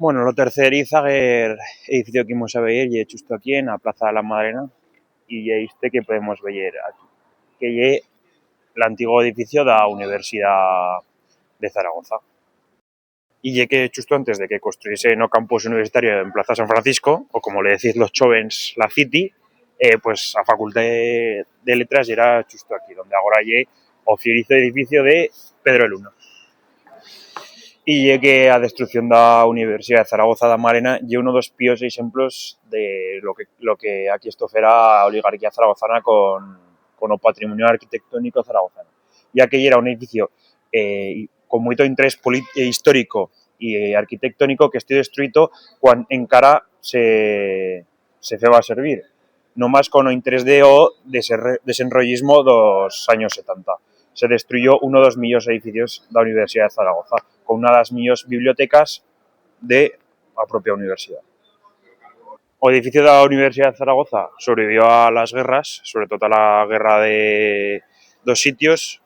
Bueno, lo terceriza el edificio que íbamos a ver y justo aquí en la Plaza de la Madalena y este que podemos ver aquí, que es el antiguo edificio de la Universidad de Zaragoza. Y que justo antes de que construyese no campus universitario en Plaza San Francisco, o como le decís los jóvenes, la City, pues a Facultad de Letras era justo aquí, donde ahora hay o fierizo edificio de Pedro de Luna. Y que a destrucción da Universidad de Zaragoza da Marena y uno dos píos exemplos de lo que aquí esto fera a oligarquía zaragozana con o patrimonio arquitectónico zaragozano. Ya que era un edificio con moito interés histórico e arquitectónico que estou destruído cuando encara se feba a servir. No más con o interés de o desenrollismo dos años 70. Se destruyó uno dos millóns de edificios da Universidad de Zaragoza, con unha das millóns bibliotecas de a propia universidade. O edificio da Universidade de Zaragoza sobrevivió a las guerras, sobre todo a la guerra de dos sitios,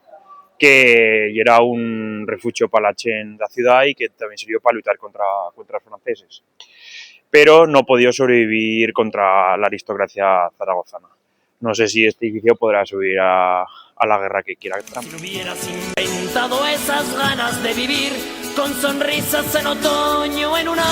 que era un refugio para la chen da ciudad y que tamén sirvió para luchar contra os franceses. Pero no podía sobrevivir contra la aristocracia zaragozana. No sé si este edificio podrá subir a la guerra que quiera Trump. Si no hubieras inventado esas ganas de vivir con sonrisas en otoño en una